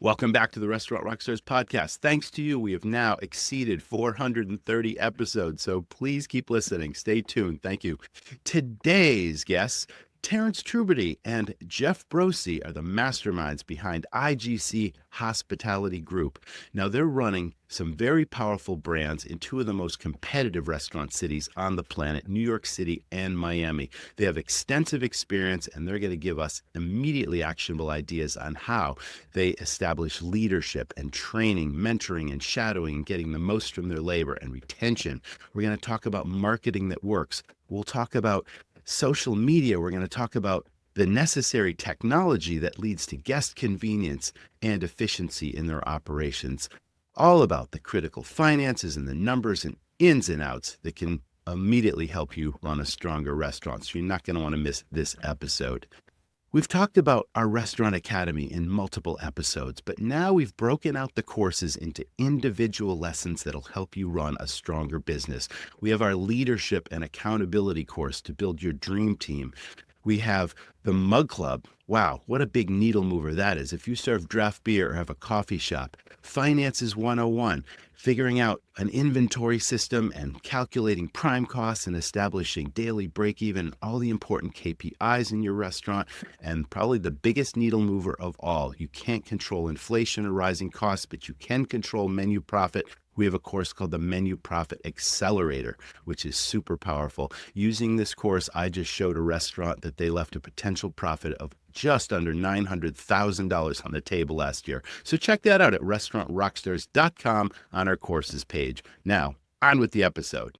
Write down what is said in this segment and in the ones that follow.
Welcome back to the Restaurant Rockstars podcast. Thanks to you, we have now exceeded 430 episodes, so please keep listening. Stay tuned. Thank you. Today's guests, Terence Tubridy and Jeff Brosi, are the masterminds behind IGC Hospitality Group. Now, they're running some very powerful brands in two of the most competitive restaurant cities on the planet, New York City and Miami. They have extensive experience, and they're going to give us immediately actionable ideas on how they establish leadership and training, mentoring and shadowing, and getting the most from their labor and retention. We're going to talk about marketing that works. We'll talk about social media. We're going to talk about the necessary technology that leads to guest convenience and efficiency in their operations. All about the critical finances and the numbers and ins and outs that can immediately help you run a stronger restaurant. So you're not going to want to miss this episode. We've talked about our Restaurant Academy in multiple episodes, but now we've broken out the courses into individual lessons that'll help you run a stronger business. We have our leadership and accountability course to build your dream team. We have the Mug Club. Wow, what a big needle mover that is. If you serve draft beer or have a coffee shop, Finances 101, figuring out an inventory system and calculating prime costs and establishing daily break-even, all the important KPIs in your restaurant, and probably the biggest needle mover of all. You can't control inflation or rising costs, but you can control menu profit. We have a course called the Menu Profit Accelerator, which is super powerful. Using this course, I just showed a restaurant that they left a potential profit of just under $900,000 on the table last year. So check that out at restaurantrockstars.com on our courses page. Now, on with the episode.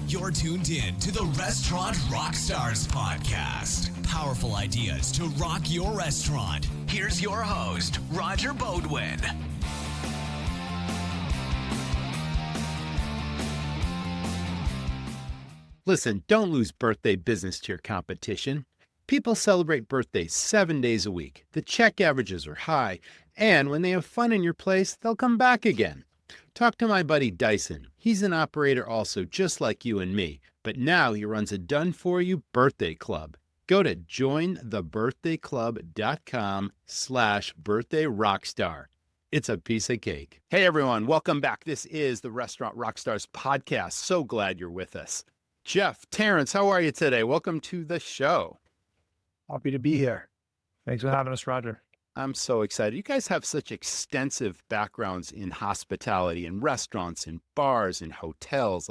You're tuned in to the Restaurant Rockstars podcast. Powerful ideas to rock your restaurant. Here's your host, Roger Beaudoin. Listen, don't lose birthday business to your competition. People celebrate birthdays 7 days a week. The check averages are high, and when they have fun in your place, they'll come back again. Talk to my buddy Dyson. He's an operator also, just like you and me, but now he runs a done-for-you birthday club. Go to jointhebirthdayclub.com/birthdayrockstar. It's a piece of cake. Hey everyone, welcome back. This is the Restaurant Rockstars podcast. So glad you're with us. Jeff, Terrence, how are you today? Welcome to the show. Happy to be here. Thanks for having us, Roger. I'm so excited. You guys have such extensive backgrounds in hospitality and restaurants and bars and hotels.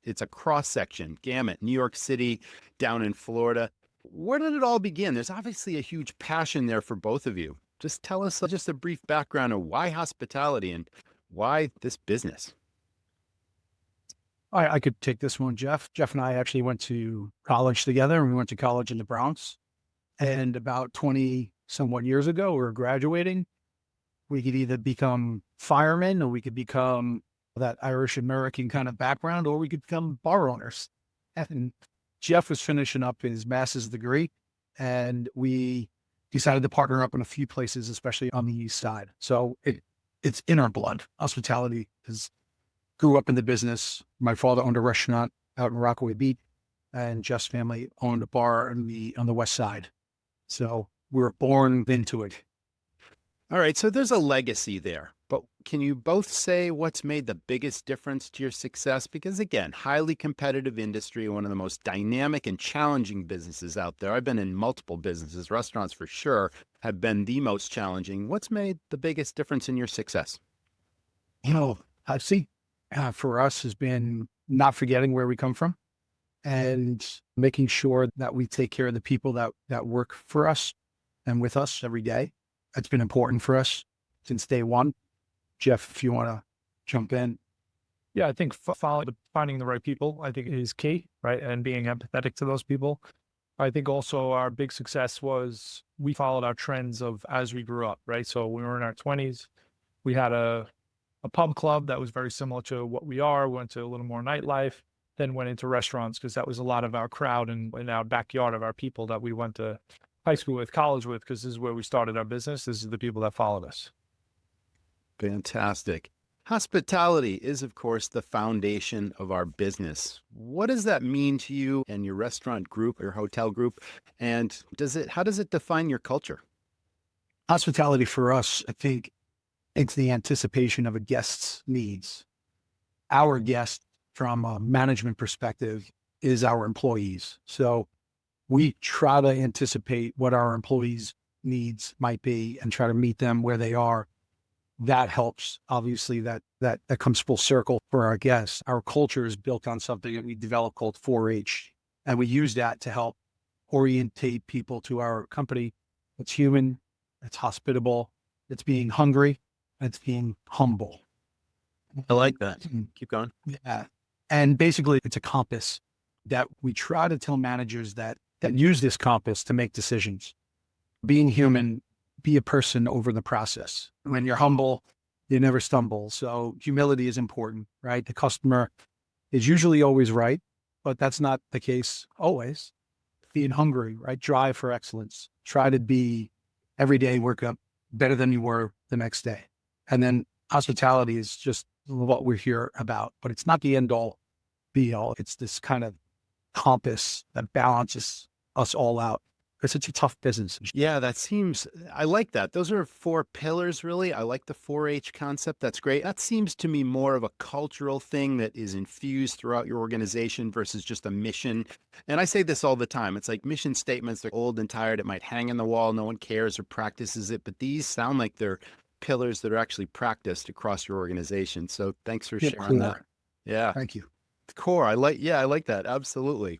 It's a cross-section, gamut, New York City, down in Florida. Where did it all begin? There's obviously a huge passion there for both of you. Just tell us just a brief background of why hospitality and why this business. I could take this one, Jeff. Jeff and I actually went to college together, and we went to college in the Bronx. And about 20 somewhat years ago, we were graduating. We could either become firemen, or we could become that Irish American kind of background, or we could become bar owners. And Jeff was finishing up his master's degree, and we decided to partner up in a few places, especially on the East Side. So it's in our blood. Hospitality grew up in the business. My father owned a restaurant out in Rockaway Beach, and Jeff's family owned a bar on the West Side. So we were born into it. All right, so there's a legacy there, but can you both say what's made the biggest difference to your success? Because again, highly competitive industry, one of the most dynamic and challenging businesses out there. I've been in multiple businesses. Restaurants for sure have been the most challenging. What's made the biggest difference in your success? I see. For us has been not forgetting where we come from and making sure that we take care of the people that work for us and with us every day. It's been important for us since day one. Jeff, if you want to jump in. Yeah, I think finding the right people, I think is key, right? And being empathetic to those people. I think also our big success was we followed our trends of as we grew up, right? So we were in our 20s. We had a pub club that was very similar to what we are. We went to a little more nightlife, then went into restaurants because that was a lot of our crowd and in our backyard of our people that we went to high school with, college with, because this is where we started our business. This is the people that followed us. Fantastic. Hospitality is, of course, the foundation of our business. What does that mean to you and your restaurant group, your hotel group? And how does it define your culture? Hospitality for us, I think it's the anticipation of a guest's needs. Our guest, from a management perspective, is our employees. So we try to anticipate what our employees' needs might be and try to meet them where they are. That helps. Obviously, that comes full circle for our guests. Our culture is built on something that we developed called 4H, and we use that to help orientate people to our company. It's human, it's hospitable, it's being hungry, and it's being humble. I like that. Keep going. Yeah. And basically, it's a compass that we try to tell managers that use this compass to make decisions. Being human, be a person over the process. When you're humble, you never stumble. So humility is important, right? The customer is usually always right, but that's not the case always. Being hungry, right? Drive for excellence. Try to be every day, work up better than you were the next day. And then hospitality is just what we're here about, but it's not the end all be all. It's this kind of compass that balances us all out. Because it's a tough business. Yeah, I like that. Those are 4 pillars, really. I like the 4H concept. That's great. That seems to me more of a cultural thing that is infused throughout your organization versus just a mission. And I say this all the time. It's like mission statements. They're old and tired. It might hang on the wall. No one cares or practices it. But these sound like they're pillars that are actually practiced across your organization. So thanks for sharing that. Yeah. Thank you. Core. I like that. Absolutely.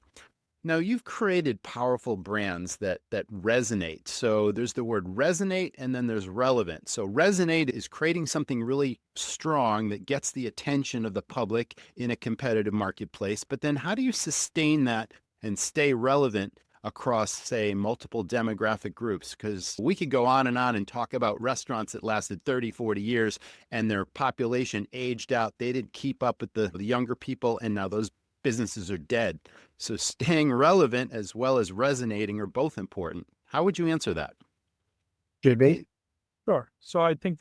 Now, you've created powerful brands that resonate. So there's the word resonate, and then there's relevant. So resonate is creating something really strong that gets the attention of the public in a competitive marketplace. But then how do you sustain that and stay relevant across, say, multiple demographic groups? Because we could go on and talk about restaurants that lasted 30, 40 years, and their population aged out. They didn't keep up with the younger people, and now those businesses are dead. So staying relevant as well as resonating are both important. How would you answer that? JB? Sure. So I think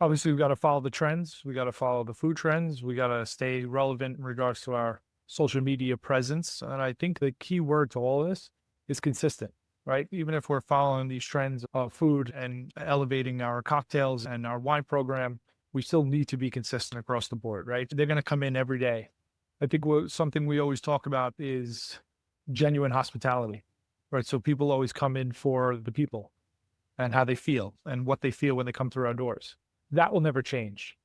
obviously we've got to follow the trends. We got to follow the food trends. We got to stay relevant in regards to our social media presence. And I think the key word to all this is consistent, right? Even if we're following these trends of food and elevating our cocktails and our wine program, we still need to be consistent across the board, right? They're going to come in every day. I think something we always talk about is genuine hospitality, right? So people always come in for the people and how they feel and what they feel when they come through our doors. That will never change.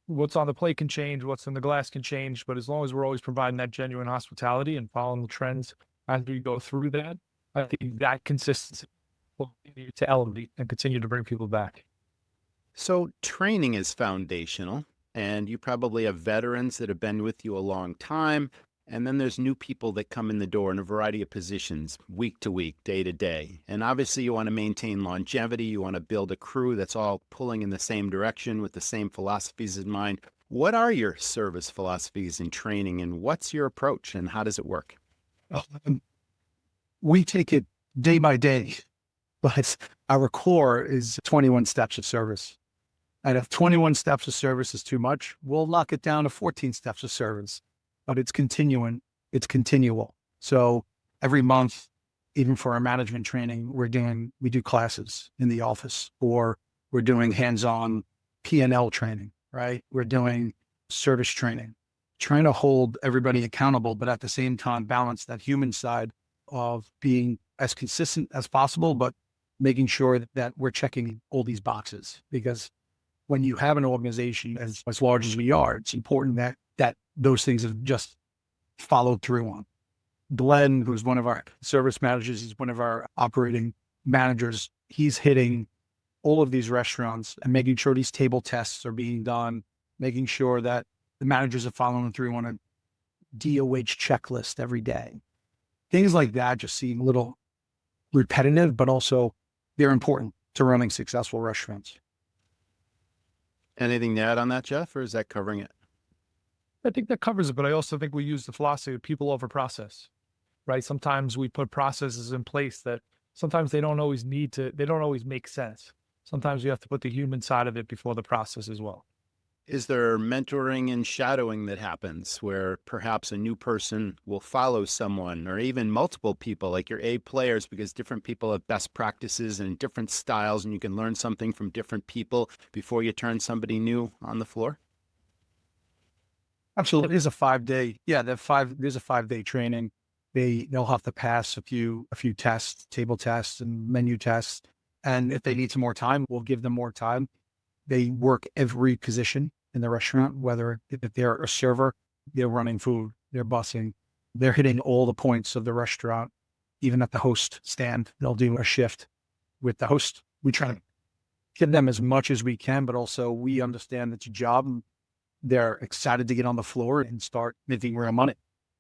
What's on the plate can change, what's in the glass can change, but as long as we're always providing that genuine hospitality and following the trends as we go through that, I think that consistency will continue to elevate and continue to bring people back. So training is foundational, and you probably have veterans that have been with you a long time. And then there's new people that come in the door in a variety of positions, week to week, day to day. And obviously you want to maintain longevity. You want to build a crew that's all pulling in the same direction with the same philosophies in mind. What are your service philosophies in training, and what's your approach, and how does it work? We take it day by day, but our core is 21 steps of service. And if 21 steps of service is too much, we'll knock it down to 14 steps of service. But it's continuing, it's continual. So every month, even for our management training, we do classes in the office, or we're doing hands-on P&L training, right? We're doing service training, trying to hold everybody accountable, but at the same time, balance that human side of being as consistent as possible, but making sure that we're checking all these boxes. Because when you have an organization as large as we are, it's important that those things have just followed through on. Glenn, who's one of our service managers, he's one of our operating managers. He's hitting all of these restaurants and making sure these table tests are being done, making sure that the managers are following through on a DOH checklist every day. Things like that just seem a little repetitive, but also they're important to running successful restaurants. Anything to add on that, Jeff, or is that covering it? I think that covers it, but I also think we use the philosophy of people over process, right? Sometimes we put processes in place that sometimes they don't always make sense. Sometimes you have to put the human side of it before the process as well. Is there mentoring and shadowing that happens where perhaps a new person will follow someone or even multiple people like your A players because different people have best practices and different styles and you can learn something from different people before you turn somebody new on the floor? Absolutely. There's a 5 day, yeah, there's a 5 day training. They'll have to pass a few tests, table tests and menu tests. And if they need some more time, we'll give them more time. They work every position in the restaurant, whether if they're a server, they're running food, they're bussing, they're hitting all the points of the restaurant. Even at the host stand, they'll do a shift with the host. We try to give them as much as we can, but also we understand it's a job. And they're excited to get on the floor and start making real money.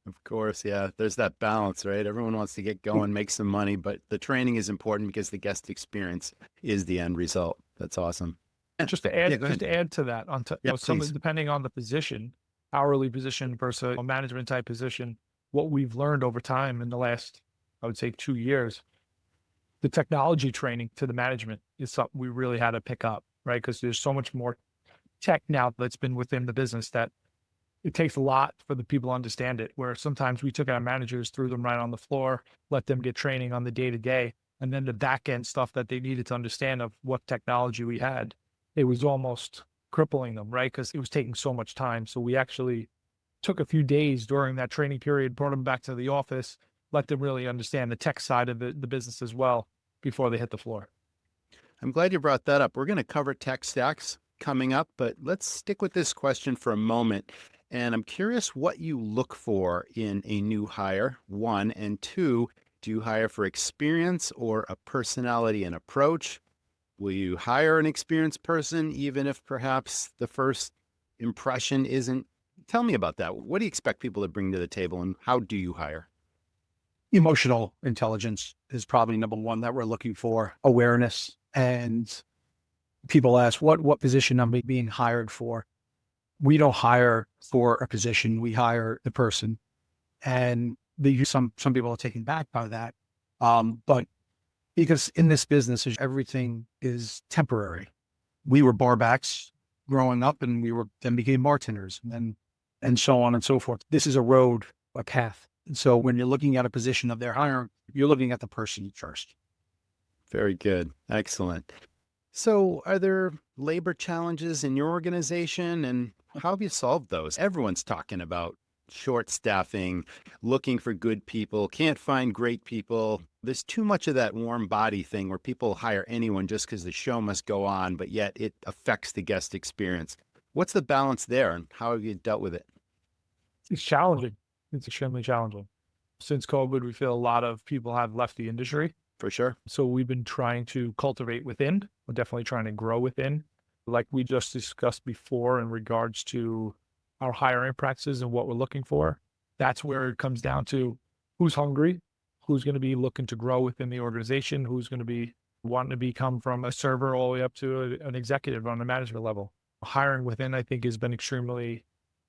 Of course, yeah. There's that balance, right? Everyone wants to get going, make some money, but the training is important because the guest experience is the end result. That's awesome. And just to Yeah, add, go ahead. to that, on Yeah, some please. depending on the position, hourly position versus a management type position, what we've learned over time in the last, I would say 2 years, the technology training to the management is something we really had to pick up, right? Because there's so much more tech now that's been within the business that it takes a lot for the people to understand it. Where sometimes we took our managers, threw them right on the floor, let them get training on the day to day, and then the back end stuff that they needed to understand of what technology we had, it was almost crippling them, right? Because it was taking so much time. So we actually took a few days during that training period, brought them back to the office, let them really understand the tech side of the business as well before they hit the floor. I'm glad you brought that up. We're going to cover tech stacks coming up, but let's stick with this question for a moment. And I'm curious what you look for in a new hire, one, and two, do you hire for experience or a personality and approach? Will you hire an experienced person, even if perhaps the first impression isn't? Tell me about that. What do you expect people to bring to the table and how do you hire? Emotional intelligence is probably number one that we're looking for. Awareness. And people ask, what position am I being hired for? We don't hire for a position. We hire the person. And some people are taken back by that. But because in this business, everything is temporary. We were barbacks growing up and we then became bartenders and so on and so forth. This is a road, a path. And so when you're looking at a position of their hiring, you're looking at the person first. Very good. Excellent. So, are there labor challenges in your organization and how have you solved those? Everyone's talking about short staffing, looking for good people, can't find great people. There's too much of that warm body thing where people hire anyone just because the show must go on, but yet it affects the guest experience. What's the balance there and how have you dealt with it? It's challenging. It's extremely challenging. Since COVID, we feel a lot of people have left the industry. For sure. So we've been trying to cultivate within. We're definitely trying to grow within. Like we just discussed before in regards to our hiring practices and what we're looking for. That's where it comes down to who's hungry, who's going to be looking to grow within the organization, who's going to be wanting to become from a server all the way up to an executive on the management level. Hiring within, I think, has been extremely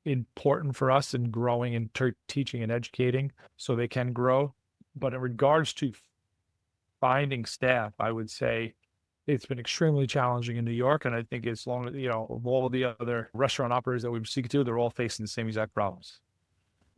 important for us in growing and teaching and educating so they can grow. But in regards to finding staff, I would say it's been extremely challenging in New York. And I think as long as, of all of the other restaurant operators that we've speaking to, they're all facing the same exact problems.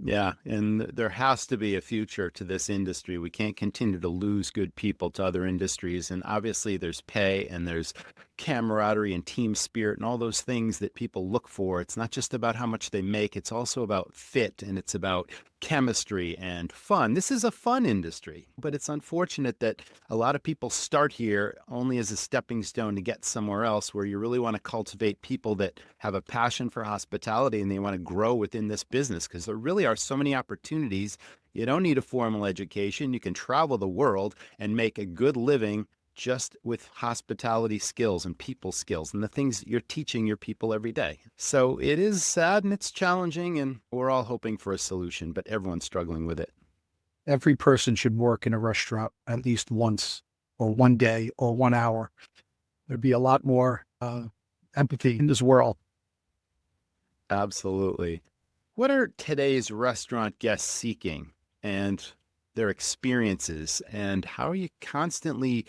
Yeah, and there has to be a future to this industry. We can't continue to lose good people to other industries. And obviously there's pay and there's camaraderie and team spirit and all those things that people look for. It's not just about how much they make. It's also about fit and it's about chemistry and fun. This is a fun industry, but it's unfortunate that a lot of people start here only as a stepping stone to get somewhere else where you really want to cultivate people that have a passion for hospitality and they want to grow within this business because there really are so many opportunities. You don't need a formal education. You can travel the world and make a good living just with hospitality skills and people skills and the things you're teaching your people every day. So it is sad and it's challenging and we're all hoping for a solution, but everyone's struggling with it. Every person should work in a restaurant at least once or one day or 1 hour. There'd be a lot more empathy in this world. Absolutely. What are today's restaurant guests seeking and their experiences and how are you constantly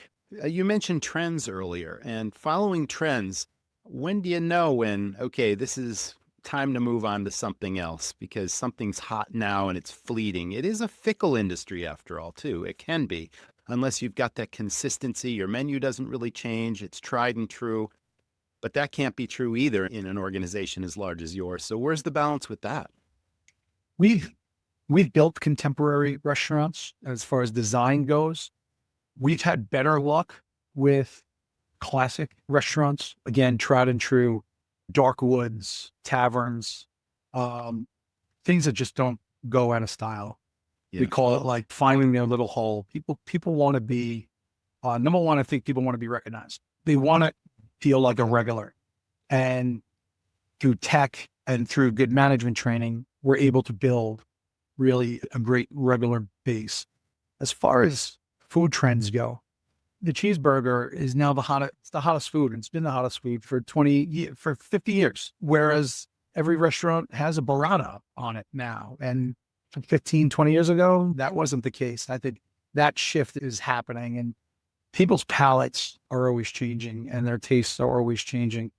you mentioned trends earlier and following trends. when do you know when, okay, this is time to move on to something else because something's hot now and it's fleeting? It is a fickle industry after all, too. It can be, unless you've got that consistency. Your menu doesn't really change. It's tried and true, but that can't be true either in an organization as large as yours. So where's the balance with that? We've built contemporary restaurants as far as design goes. We've had better luck with classic restaurants, again, tried and true, dark woods, taverns, things that just don't go out of style. Yeah. We call it like finding their little hole. People want to be, number one, I think people want to be recognized. They want to feel like a regular. And through tech and through good management training, we're able to build really a great regular base. As far as food trends go, the cheeseburger is now it's the hottest food. And it's been the hottest food for 50 years. Whereas every restaurant has a burrata on it now. And 15, 20 years ago, that wasn't the case. I think that shift is happening, and people's palates are always changing and their tastes are always changing.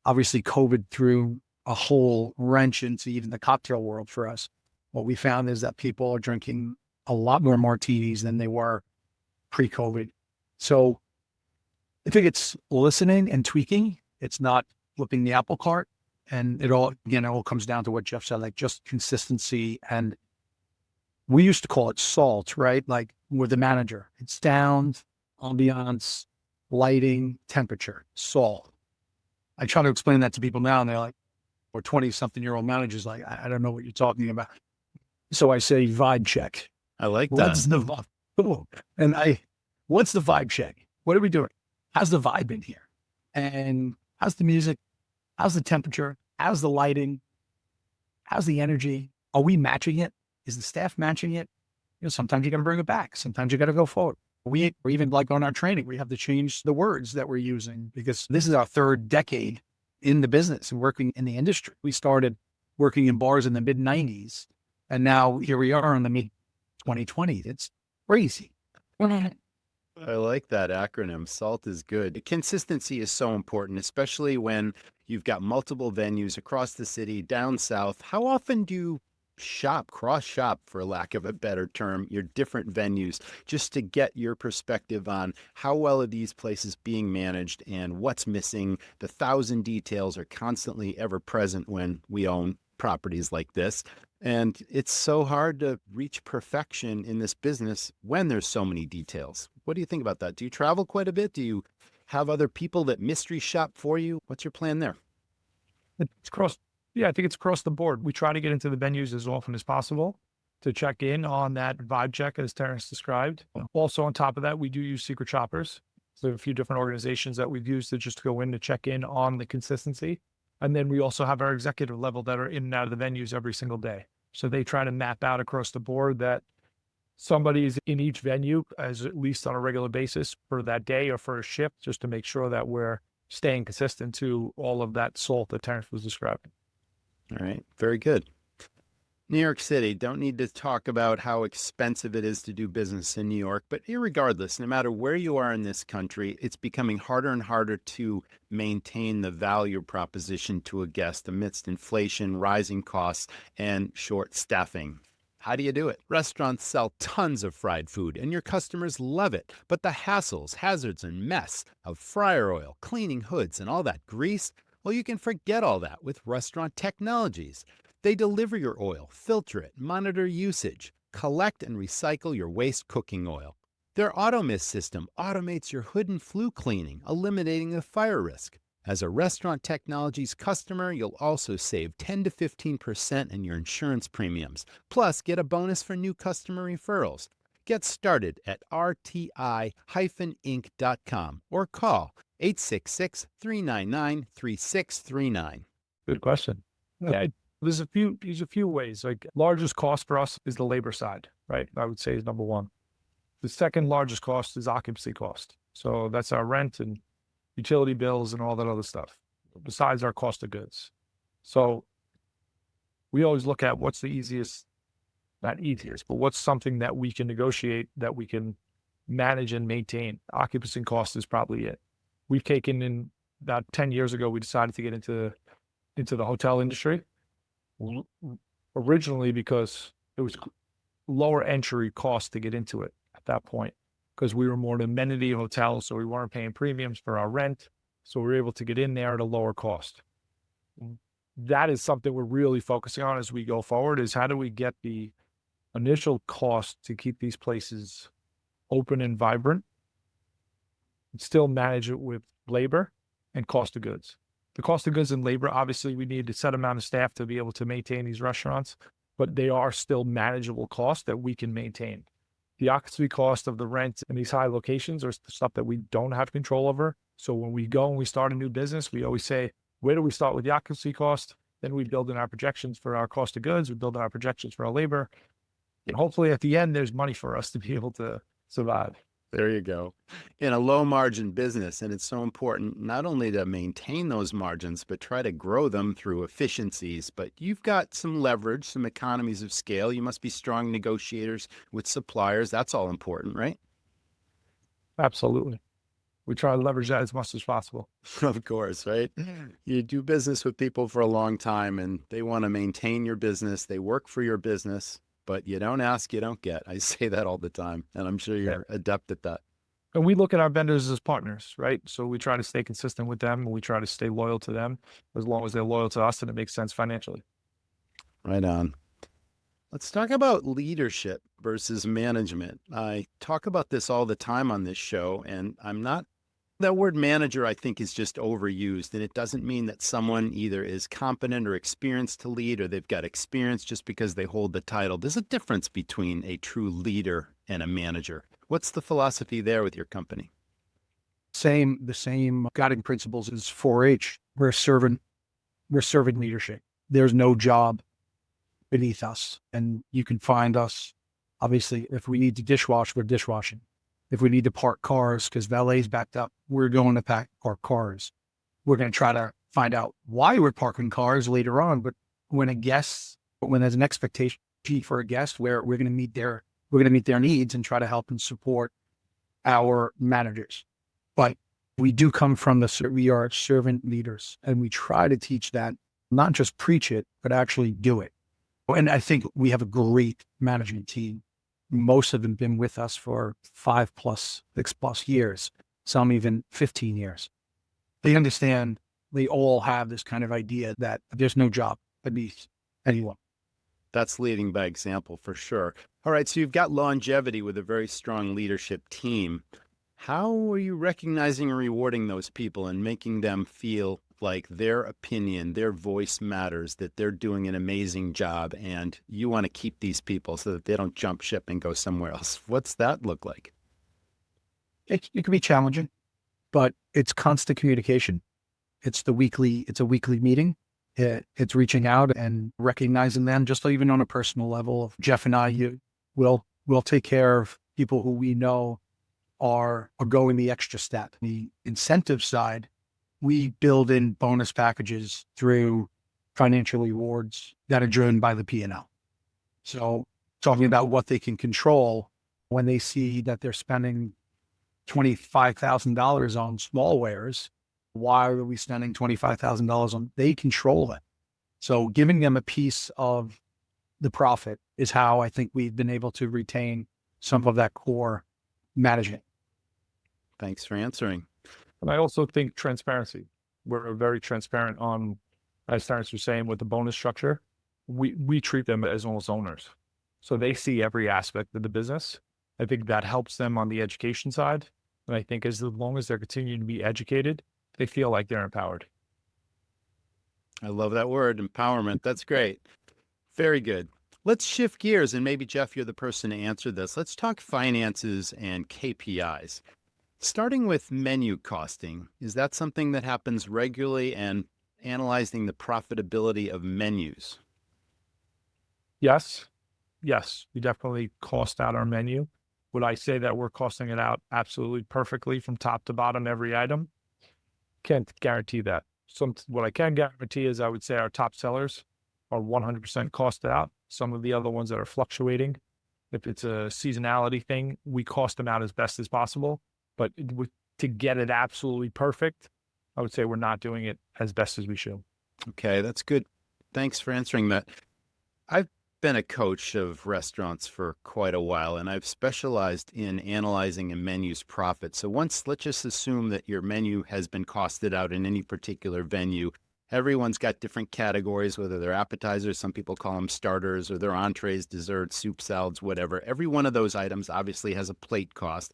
Obviously, COVID threw a whole wrench into even the cocktail world for us. What we found is that people are drinking a lot more martinis than they were pre-COVID. So I think it's listening and tweaking. It's not flipping the apple cart. And it all comes down to what Jeff said, like just consistency. And we used to call it SALT, right? Like with the manager, it's sound, ambiance, lighting, temperature, SALT. I try to explain that to people now, and they're like, or 20-something-year-old managers like, I don't know what you're talking about. So I say vibe check. I like that. What's the vibe? And what's the vibe check? What are we doing? How's the vibe in here? And how's the music? How's the temperature? How's the lighting? How's the energy? Are we matching it? Is the staff matching it? Sometimes you got to bring it back. Sometimes you got to go forward. Or even like on our training, we have to change the words that we're using because this is our third decade in the business and working in the industry. We started working in bars in the mid 90s, and now here we are in the mid 2020. It's crazy. I like that acronym. SALT is good. Consistency is so important, especially when you've got multiple venues across the city, down south. How often do you cross shop, for lack of a better term, your different venues, just to get your perspective on how well are these places being managed and what's missing? The 1,000 details are constantly ever present when we own properties like this. And it's so hard to reach perfection in this business when there's so many details. What do you think about that? Do you travel quite a bit? Do you have other people that mystery shop for you? What's your plan there? I think it's across the board. We try to get into the venues as often as possible to check in on that vibe check as Terrence described. Also, on top of that, we do use secret shoppers. So a few different organizations that we've used to just go in to check in on the consistency. And then we also have our executive level that are in and out of the venues every single day. So they try to map out across the board that somebody is in each venue as at least on a regular basis for that day or for a shift, just to make sure that we're staying consistent to all of that SALT that Terrence was describing. All right. Very good. New York City, don't need to talk about how expensive it is to do business in New York, but irregardless, no matter where you are in this country, it's becoming harder and harder to maintain the value proposition to a guest amidst inflation, rising costs, and short staffing. How do you do it? Restaurants sell tons of fried food, and your customers love it. But the hassles, hazards, and mess of fryer oil, cleaning hoods, and all that grease, well, you can forget all that with Restaurant Technologies. They deliver your oil, filter it, monitor usage, collect and recycle your waste cooking oil. Their AutoMist system automates your hood and flue cleaning, eliminating the fire risk. As a Restaurant Technologies customer, you'll also save 10 to 15% in your insurance premiums. Plus, get a bonus for new customer referrals. Get started at rti-inc.com or call 866-399-3639. Good question. Yeah, there's a few ways. Like, largest cost for us is the labor side, right? I would say is number one. The second largest cost is occupancy cost. So that's our rent and utility bills and all that other stuff, besides our cost of goods. So we always look at what's the easiest, not easiest, but what's something that we can negotiate, that we can manage and maintain. Occupancy cost is probably it. We've taken in About 10 years ago, we decided to get into the hotel industry. Originally because it was lower entry cost to get into it at that point, because we were more an amenity hotel, so we weren't paying premiums for our rent. So we were able to get in there at a lower cost. That is something we're really focusing on as we go forward, is how do we get the initial cost to keep these places open and vibrant and still manage it with labor and cost of goods. The cost of goods and labor, obviously we need a set amount of staff to be able to maintain these restaurants, but they are still manageable costs that we can maintain. The occupancy cost of the rent in these high locations are stuff that we don't have control over. So when we go and we start a new business, we always say, where do we start with the occupancy cost? Then we build in our projections for our cost of goods. We build in our projections for our labor. And hopefully at the end, there's money for us to be able to survive. There you go. In a low margin business, and it's so important not only to maintain those margins, but try to grow them through efficiencies. But you've got some leverage, some economies of scale. You must be strong negotiators with suppliers. That's all important, right? Absolutely. We try to leverage that as much as possible. Of course, right? You do business with people for a long time and they want to maintain your business. They work for your business. But you don't ask, you don't get. I say that all the time, and I'm sure you're adept at that. And we look at our vendors as partners, right? So we try to stay consistent with them, and we try to stay loyal to them as long as they're loyal to us and it makes sense financially. Right on. Let's talk about leadership versus management. I talk about this all the time on this show, and that word manager, I think, is just overused, and it doesn't mean that someone either is competent or experienced to lead, or they've got experience just because they hold the title. There's a difference between a true leader and a manager. What's the philosophy there with your company? The same guiding principles as 4-H. We're serving leadership. There's no job beneath us, and you can find us. Obviously, if we need to dishwash, we're dishwashing. If we need to park cars because valet's backed up, we're going to park cars. We're going to try to find out why we're parking cars later on. But when there's an expectation for a guest, where we're going to meet their needs and try to help and support our managers. But we do come from we are servant leaders, and we try to teach that, not just preach it, but actually do it. And I think we have a great management team. Most of them been with us for 5+, 6+ years, some even 15 years. They understand, they all have this kind of idea that there's no job beneath anyone. That's leading by example for sure. All right, so you've got longevity with a very strong leadership team. How are you recognizing and rewarding those people and making them feel like their opinion, their voice matters, that they're doing an amazing job, and you want to keep these people so that they don't jump ship and go somewhere else? What's that look like? It can be challenging, but it's constant communication. It's a weekly meeting. It's reaching out and recognizing them, just even on a personal level. Jeff and I will take care of people who we know are going the extra step. The incentive side, we build in bonus packages through financial rewards that are driven by the P&L. So talking about what they can control, when they see that they're spending $25,000 on small wares, why are we spending $25,000 on? They control it. So giving them a piece of the profit is how I think we've been able to retain some of that core management. Thanks for answering. And I also think transparency. We're very transparent on, as Terrence was saying, with the bonus structure. We treat them as almost owners. So they see every aspect of the business. I think that helps them on the education side. And I think as long as they're continuing to be educated, they feel like they're empowered. I love that word, empowerment. That's great. Very good. Let's shift gears, and maybe, Jeff, you're the person to answer this. Let's talk finances and KPIs. Starting with menu costing, is that something that happens regularly, and analyzing the profitability of menus? Yes. We definitely cost out our menu. Would I say that we're costing it out absolutely perfectly from top to bottom, every item? Can't guarantee that. What I can guarantee is I would say our top sellers are 100% costed out. Some of the other ones that are fluctuating, if it's a seasonality thing, we cost them out as best as possible. But to get it absolutely perfect, I would say we're not doing it as best as we should. Okay, that's good. Thanks for answering that. I've been a coach of restaurants for quite a while, and I've specialized in analyzing a menu's profit. So let's just assume that your menu has been costed out in any particular venue. Everyone's got different categories, whether they're appetizers, some people call them starters, or they're entrees, desserts, soup, salads, whatever. Every one of those items obviously has a plate cost.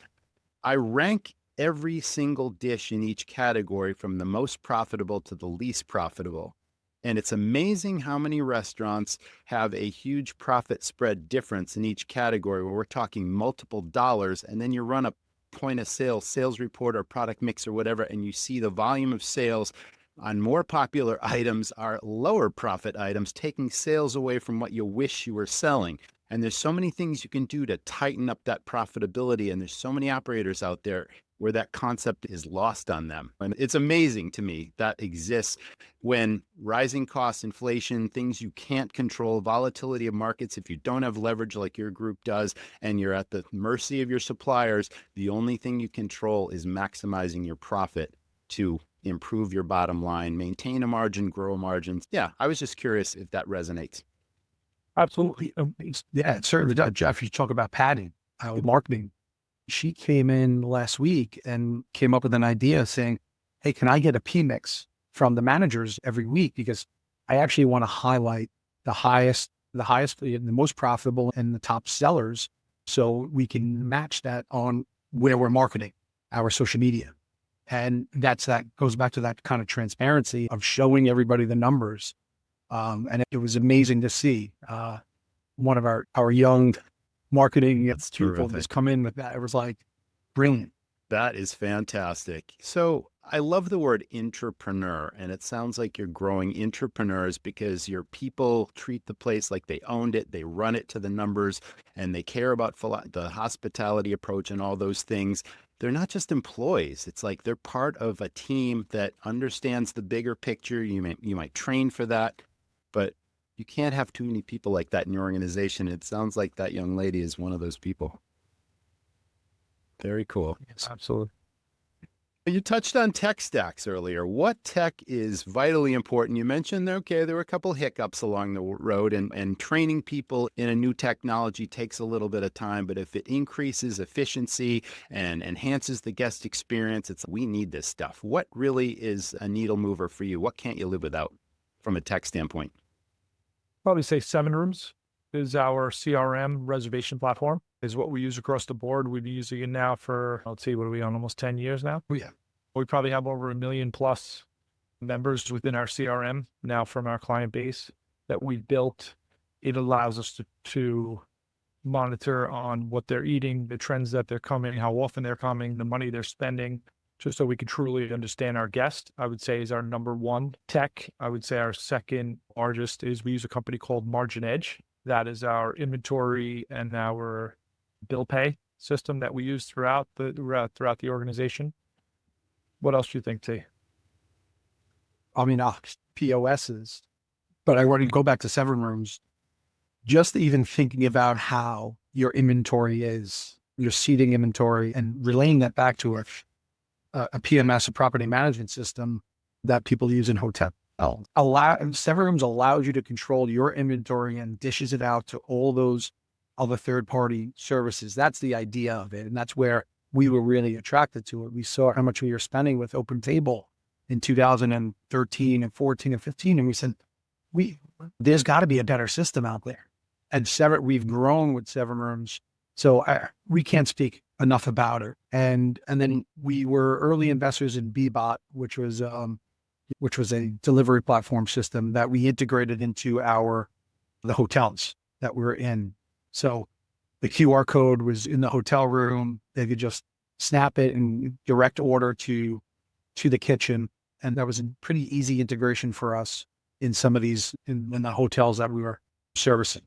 I rank every single dish in each category from the most profitable to the least profitable. And it's amazing how many restaurants have a huge profit spread difference in each category where we're talking multiple dollars. And then you run a point of sale, sales report or product mix or whatever, and you see the volume of sales on more popular items are lower profit items, taking sales away from what you wish you were selling. And there's so many things you can do to tighten up that profitability. And there's so many operators out there where that concept is lost on them. And it's amazing to me that exists when rising costs, inflation, things you can't control, volatility of markets, if you don't have leverage like your group does, and you're at the mercy of your suppliers, the only thing you control is maximizing your profit to improve your bottom line, maintain a margin, grow margins. Yeah, I was just curious if that resonates. Absolutely. Yeah, it certainly does. Jeff, you talk about padding, marketing. She came in last week and came up with an idea saying, hey, can I get a P-mix from the managers every week? Because I actually want to highlight the most profitable and the top sellers. So we can match that on where we're marketing our social media. And that goes back to that kind of transparency of showing everybody the numbers. And it was amazing to see one of our young marketing people just come in with that. It was like brilliant. That is fantastic. So I love the word entrepreneur, and it sounds like you're growing entrepreneurs because your people treat the place like they owned it. They run it to the numbers, and they care about the hospitality approach and all those things. They're not just employees. It's like they're part of a team that understands the bigger picture. You might train for that, but you can't have too many people like that in your organization. It sounds like that young lady is one of those people. Very cool. Yes, absolutely. You touched on tech stacks earlier. What tech is vitally important? You mentioned, okay, there were a couple hiccups along the road, and training people in a new technology takes a little bit of time, but if it increases efficiency and enhances the guest experience, we need this stuff. What really is a needle mover for you? What can't you live without from a tech standpoint? Probably say 7 Rooms is our CRM reservation platform, is what we use across the board. We've been using it now for, let's see, what are we on, almost 10 years now? Oh, yeah. We probably have over 1 million plus members within our CRM now from our client base that we've built. It allows us to monitor on what they're eating, the trends that they're coming, how often they're coming, the money they're spending, just so we can truly understand our guest. I would say is our number one tech. I would say our second largest is we use a company called Margin Edge. That is our inventory and our bill pay system that we use throughout the organization. What else do you think, T? I mean, POSs, but I want to go back to 7 Rooms. Just even thinking about how your inventory is, your seating inventory, and relaying that back to a PMS, a property management system that people use in hotels. 7 Rooms allows you to control your inventory and dishes it out to all those other third-party services. That's the idea of it, and that's where we were really attracted to it. We saw how much we were spending with Open Table in 2013 and 14 and 15, and we said, there's got to be a better system out there. And we've grown with 7 Rooms, so we can't speak enough about it. And then we were early investors in Bbot, which was a delivery platform system that we integrated into the hotels that we're in. So the QR code was in the hotel room. They could just snap it and direct order to the kitchen. And that was a pretty easy integration for us in some of these, in the hotels that we were servicing.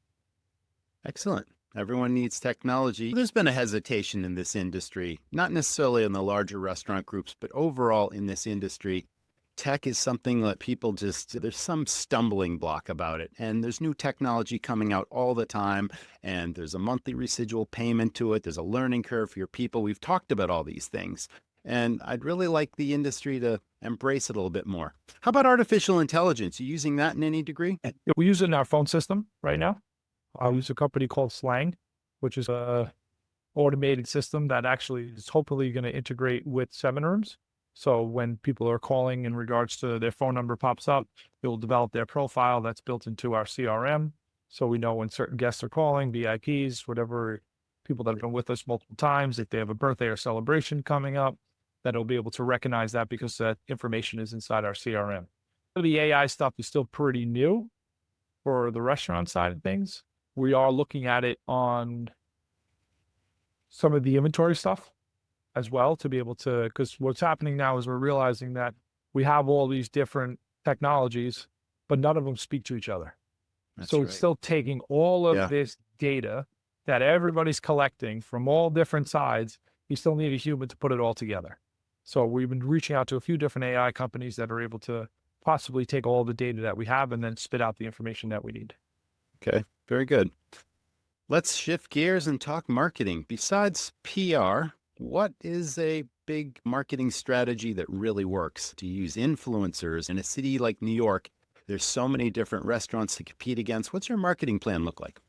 Excellent. Everyone needs technology. There's been a hesitation in this industry, not necessarily in the larger restaurant groups, but overall in this industry. Tech is something that people there's some stumbling block about it. And there's new technology coming out all the time. And there's a monthly residual payment to it. There's a learning curve for your people. We've talked about all these things. And I'd really like the industry to embrace it a little bit more. How about artificial intelligence? Are you using that in any degree? Yeah, we use it in our phone system right now. I use a company called Slang, which is a automated system that actually is hopefully going to integrate with seminar rooms. So when people are calling in regards to their phone number pops up, it will develop their profile that's built into our CRM. So we know when certain guests are calling, VIPs, whatever, people that have been with us multiple times, if they have a birthday or celebration coming up, that it'll be able to recognize that because that information is inside our CRM. The AI stuff is still pretty new for the restaurant side of things. We are looking at it on some of the inventory stuff as well to be able to, because what's happening now is we're realizing that we have all these different technologies, but none of them speak to each other. That's It's still taking all of this data that everybody's collecting from all different sides. You still need a human to put it all together. So we've been reaching out to a few different AI companies that are able to possibly take all the data that we have and then spit out the information that we need. Okay, very good. Let's shift gears and talk marketing. Besides PR, what is a big marketing strategy that really works? Do you use influencers? In a city like New York, there's so many different restaurants to compete against. What's your marketing plan look like?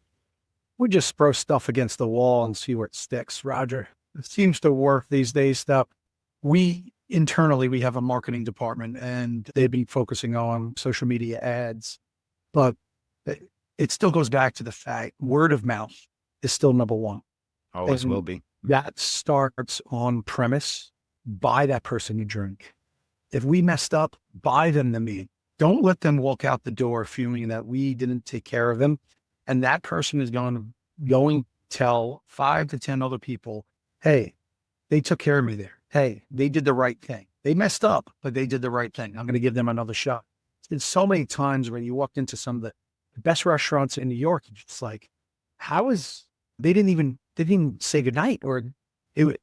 We just throw stuff against the wall and see where it sticks, Roger. It seems to work these days. That we internally, we have a marketing department and they've been focusing on social media ads, but it still goes back to the fact word of mouth is still number one. Always will be. That starts on premise. Buy that person you drink. If we messed up, buy them the meat. Don't let them walk out the door feeling that we didn't take care of them. And that person is going to tell 5 to 10 other people, hey, they took care of me there. Hey, they did the right thing. They messed up, but they did the right thing. I'm going to give them another shot. It's so many times when you walked into some of the best restaurants in New York, it's like, they didn't even say goodnight, or it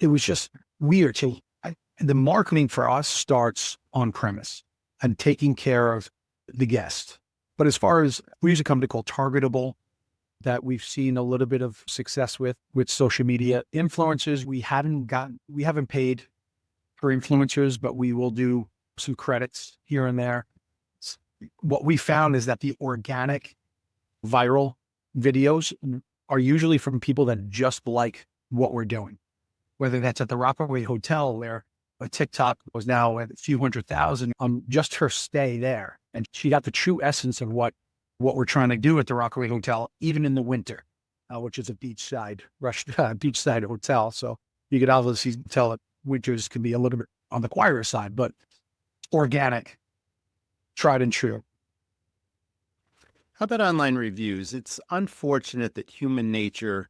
was just weird. So the marketing for us starts on premise and taking care of the guest. But as far as, we use a company called Targetable that we've seen a little bit of success with social media. Influencers, we haven't paid for influencers, but we will do some credits here and there. What we found is that the organic viral videos are usually from people that just like what we're doing, whether that's at the Rockaway Hotel where a TikTok was now at a few 100,000 just her stay there. And she got the true essence of what we're trying to do at the Rockaway Hotel, even in the winter, which is a beachside hotel. So you could obviously tell that winters can be a little bit on the quieter side, but organic, tried and true. How about online reviews? It's unfortunate that human nature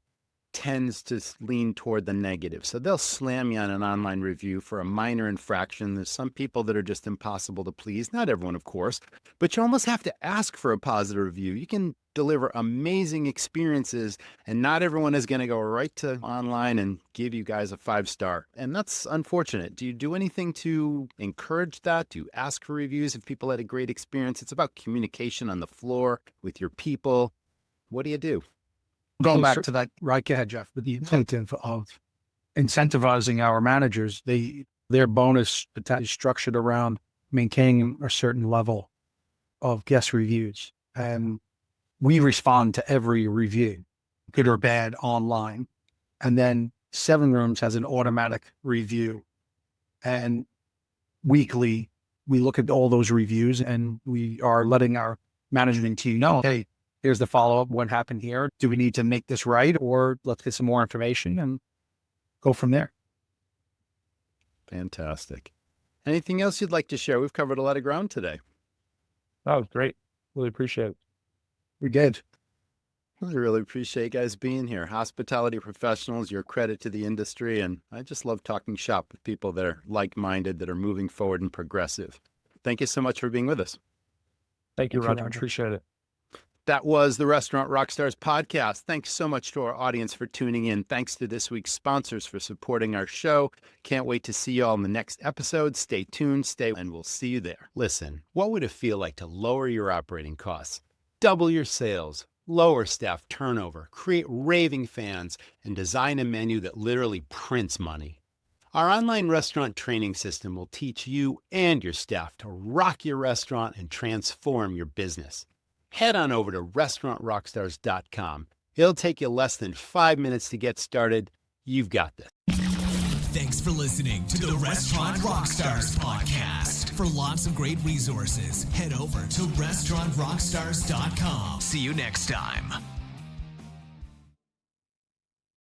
tends to lean toward the negative. So they'll slam you on an online review for a minor infraction. There's some people that are just impossible to please. Not everyone, of course, but you almost have to ask for a positive review. You can deliver amazing experiences, and not everyone is going to go right to online and give you guys a 5-star. And that's unfortunate. Do you do anything to encourage that? Do you ask for reviews if people had a great experience? It's about communication on the floor with your people. What do you do? Going back to that, right, go ahead, Jeff, with the incentive of incentivizing our managers, their bonus is structured around maintaining a certain level of guest reviews. And we respond to every review, good or bad, online. And then Seven Rooms has an automatic review. And weekly, we look at all those reviews and we are letting our management team know, hey, here's the follow-up. What happened here? Do we need to make this right? Or let's get some more information and go from there. Fantastic. Anything else you'd like to share? We've covered a lot of ground today. That was great. Really appreciate it. We did. I really appreciate you guys being here. Hospitality professionals, you're a credit to the industry. And I just love talking shop with people that are like-minded, that are moving forward and progressive. Thank you so much for being with us. Thank you, Roger. Appreciate it. That was the Restaurant Rockstars podcast. Thanks so much to our audience for tuning in. Thanks to this week's sponsors for supporting our show. Can't wait to see you all in the next episode. Stay tuned, and we'll see you there. Listen, what would it feel like to lower your operating costs, double your sales, lower staff turnover, create raving fans, and design a menu that literally prints money? Our online restaurant training system will teach you and your staff to rock your restaurant and transform your business. Head on over to restaurantrockstars.com. It'll take you less than 5 minutes to get started. You've got this. Thanks for listening to the Restaurant Rockstars podcast. For lots of great resources, head over to restaurantrockstars.com. See you next time.